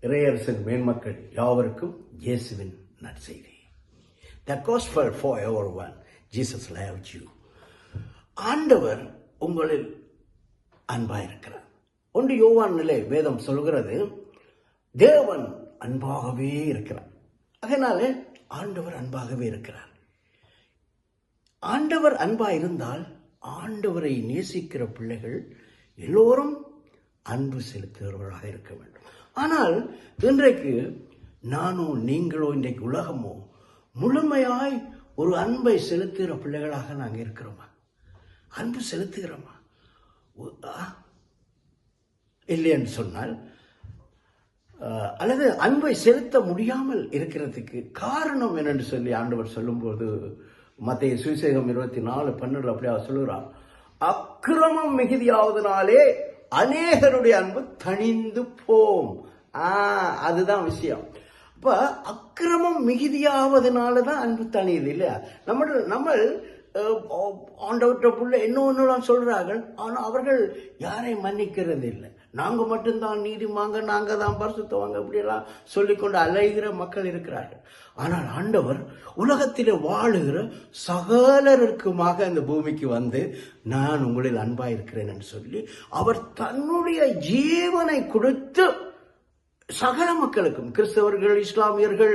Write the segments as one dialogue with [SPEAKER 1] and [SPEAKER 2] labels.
[SPEAKER 1] இறையரசின் மேன்மக்கள் யாவருக்கும் இயேசுவின் நற்செய்தி. The gospel for everyone. Jesus loved you. ஆண்டவர் உங்களில் அன்பாயிருக்கிறார். 1 யோவானிலே வேதம் சொல்கிறது, தேவன் அன்பாகவே இருக்கிறார். அதனாலே ஆண்டவர் அன்பாகவே இருக்கிறார். ஆண்டவர் அன்பா இருந்தால் ஆண்டவரை நேசிக்கிற பிள்ளைகள் எல்லோரும் அன்பு செலுத்துகிறவர்களாக இருக்க வேண்டும். ஆனால் இன்றைக்கு நானோ நீங்களோ இன்றைக்கு உலகமோ முழுமையாய் ஒரு அன்பை செலுத்துகிற பிள்ளைகளாக நாங்கள் இருக்கிறோமா? அன்பு செலுத்துகிறோமா? இல்லை என்று சொன்னால், அல்லது அன்பை செலுத்த முடியாமல் இருக்கிறதுக்கு காரணம் என்னென்று சொல்லி ஆண்டவர் சொல்லும்போது, மத்தேயு சுவிசேஷம் 24:12 அப்படியா சொல்லுகிறார், அக்கிரமம் மிகுதியாவதனாலே அநேகருடைய அன்பு தணிந்து போம். அதுதான் விஷயம். அப்ப அக்கிரமம் மிகுதியாவதனாலதான் அன்பு தணியுது இல்லையா? நம்ம ஆண்டவற்ற புள்ள இன்னொன்னுலாம் சொல்றார்கள், ஆனா அவர்கள் யாரையும் மன்னிக்கிறது இல்லை. நாங்க மட்டும்தான் நீதிமாங்க, நாங்க தான் பரிசுத்தவாங்க, இப்படியெல்லாம் சொல்லிக்கொண்டு அலைகிற மக்கள் இருக்கிறார்கள். ஆனால் ஆண்டவர் உலகத்திலே வாழுகிற சகலருக்குமாக அந்த பூமிக்கு வந்து, நான் உங்களில் அன்பாயிருக்கிறேன் என்று சொல்லி அவர் தன்னுடைய ஜீவனை கொடுத்து சகல மக்களுக்கும், கிறிஸ்தவர்கள், இஸ்லாமியர்கள்,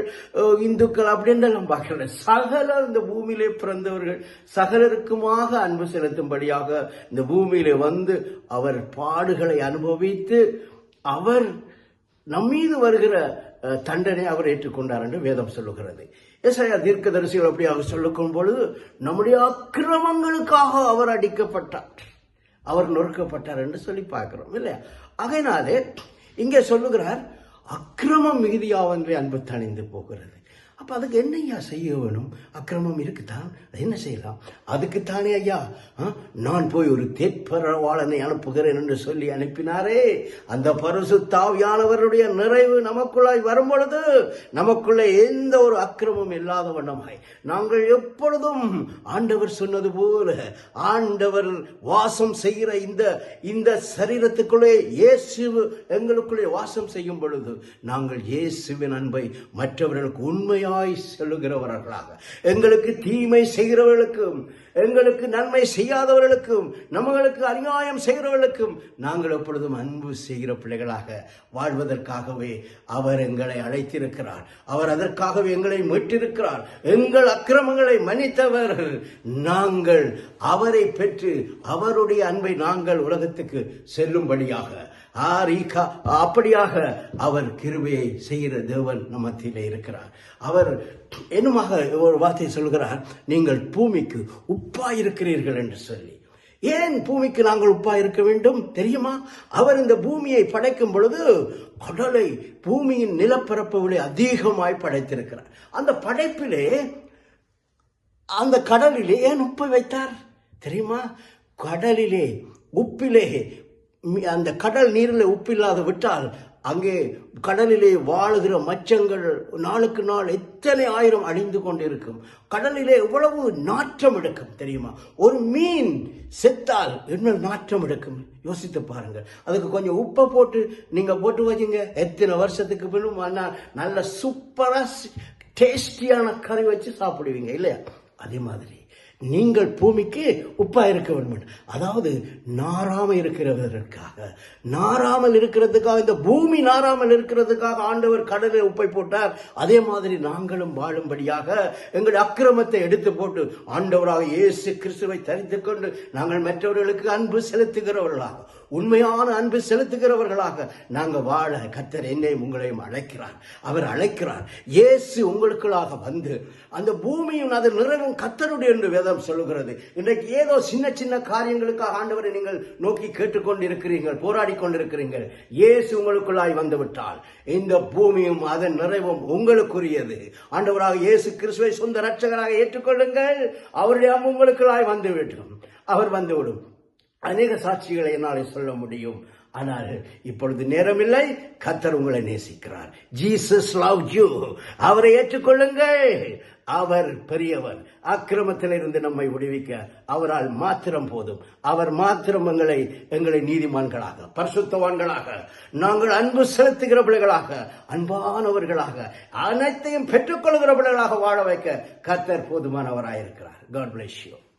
[SPEAKER 1] இந்துக்கள் அப்படின்னு பார்க்கல, சகல இந்த பூமியிலே பிறந்தவர்கள் சகலருக்குமாக அன்பு செலுத்தும்படியாக இந்த பூமியிலே வந்து அவர் பாடுகளை அனுபவித்து அவர் நம்மீது வருகிற தண்டனை அவர் ஏற்றுக்கொண்டார் என்று வேதம் சொல்லுகிறது. ஏசாயா தீர்க்கதரிசிகள் அப்படியாக சொல்லிக்கும் பொழுது, நம்முடைய அக்கிரமங்களுக்காக அவர் அடிக்கப்பட்டார், அவர் நொறுக்கப்பட்டார் என்று சொல்லி பார்க்கிறோம் இல்லையா? அதனாலே இங்கே சொல்லுகிறார், அக்கிரமம் மிகுதியாவன்றே அன்பு தணிந்து போகிறது. அப்ப அதுக்கு என்னையா செய்ய வேணும்? அக்கிரமம் இருக்குதான், என்ன செய்யலாம்? அதுக்குத்தானே ஐயா நான் போய் ஒரு தேற்பரவாளனை அனுப்புகிறேன் என்று சொல்லி அனுப்பினாரே. அந்த பரிசுத்த ஆவியானவருடைய நிறைவு நமக்குள்ளாய் வரும் பொழுது நமக்குள்ளே எந்த ஒரு அக்கிரமம் இல்லாத வண்ணமாய் நாங்கள் எப்பொழுதும் ஆண்டவர் சொன்னது போல ஆண்டவர் வாசம் செய்கிற இந்த சரீரத்துக்குள்ளே இயேசு எங்களுக்குள்ளே வாசம் செய்யும் பொழுது நாங்கள் இயேசுவின் அன்பை மற்றவர்களுக்கு உண்மையாக சொல்லுகிறவர்களாக, எங்களுக்கு தீமை செய்கிறவர்களுக்கும் எங்களுக்கு நன்மை செய்யாதவர்களுக்கும் நம்மளுக்கு அநியாயம் செய்கிறவர்களுக்கும் நாங்கள் எப்பொழுதும் அன்பு செய்கிற பிள்ளைகளாக வாழ்வதற்காகவே அவர் எங்களை அழைத்திருக்கிறார். அவர் அதற்காகவே எங்களை மீட்டிருக்கிறார். எங்கள் அக்கிரமங்களை மன்னித்தவர் நாங்கள். அவரை பெற்று அவருடைய அன்பை நாங்கள் உலகத்துக்கு செல்லும்படியாக அப்படியாக அவர் கிருபையை செய்கிற தேவன் நம்மத்திலே இருக்கிறார். அவர் என்னமாக ஒரு வார்த்தை சொல்கிறார், நீங்கள் பூமிக்கு உப்பாயிருக்கிறீர்கள் என்று சொல்லி. ஏன் பூமிக்கு நாங்கள் உப்பா இருக்க வேண்டும் தெரியுமா? அவர் இந்த பூமியை படைக்கும் பொழுது கடலை பூமியின் நிலப்பரப்புகளை அதிகமாய் படைத்திருக்கிறார். அந்த படைப்பிலே அந்த கடலிலே ஏன் உப்பை வைத்தார் தெரியுமா? கடலிலே உப்பிலே அந்த கடல் நீரில் உப்பில்லாத விட்டால் அங்கே கடலிலே வாழுகிற மச்சங்கள் நாளுக்கு நாள் எத்தனை ஆயிரம் அழிந்து கொண்டிருக்கும். கடலிலே எவ்வளவு நாற்றம் எடுக்கும் தெரியுமா? ஒரு மீன் செத்தால் என்ன நாற்றம் எடுக்கும் யோசித்து பாருங்க. அதுக்கு கொஞ்சம் உப்பை போட்டு நீங்க போட்டு வச்சுங்க, எத்தனை வருஷத்துக்கு பின்னும் நல்ல சூப்பரா டேஸ்டியான கறி வச்சு சாப்பிடுவீங்க இல்லையா? அதே மாதிரி நீங்கள் பூமிக்கு உப்பா இருக்க வேண்டும். அதாவது நாராமல் இருக்கிறதுக்காக இந்த பூமி நாராமல் இருக்கிறதுக்காக ஆண்டவர் கடலில் உப்பை போட்டார். அதே மாதிரி நாங்களும் வாழும்படியாக எங்களுடைய அக்கிரமத்தை எடுத்து போட்டு ஆண்டவராக இயேசு கிறிஸ்துவை தரித்துக் கொண்டு நாங்கள் மற்றவர்களுக்கு அன்பு செலுத்துகிறவர்களாக, உண்மையான அன்பு செலுத்துகிறவர்களாக நாங்கள் வாழ கர்த்தர் என்னையும் உங்களையும் அழைக்கிறார். அவர் அழைக்கிறார். இயேசு உங்களுக்குள்ளாக வந்து அந்த பூமியும் அது நிறைவும் கர்த்தருடைய என்று வேதம் சொல்லுகிறது. இன்றைக்கு ஏதோ சின்ன சின்ன காரியங்களுக்காக ஆண்டவரை நீங்கள் நோக்கி கேட்டுக்கொண்டு இருக்கிறீர்கள், போராடி கொண்டிருக்கிறீர்கள். இயேசு உங்களுக்குள்ளாய் வந்து விட்டால் இந்த பூமியும் அதன் நிறைவும் உங்களுக்குரியது. ஆண்டவராக இயேசு கிறிஸ்துவை சொந்த இரட்சகராக ஏற்றுக்கொள்ளுங்கள். அவருடைய உங்களுக்குள்ளாய் வந்துவிடும். அவர் வந்துவிடும். அநேக சாட்சிகளை என்னாலே சொல்ல முடியும். ஆனால் இப்பொழுது நேரமில்லை. கர்த்தர் உங்களை நேசிக்கிறார். Jesus love you. அவரை ஏற்றுக்கொள்ளுங்கள். அவர் பெரியவர். அக்கிரமத்திலிருந்து நம்மை விடுவிக்க அவரால் மாத்திரம் போதும். அவர் மாத்திரம் எங்களை நீதிமான்களாக, பரிசுத்தவான்களாக, நாங்கள் அன்பு செலுத்துகிற பிள்ளைகளாக, அன்பானவர்களாக, அனைத்தையும் பெற்றுக்கொள்கிற பிள்ளைகளாக வாழ வைக்க கர்த்தர் போதுமானவராயிருக்கிறார். God bless you.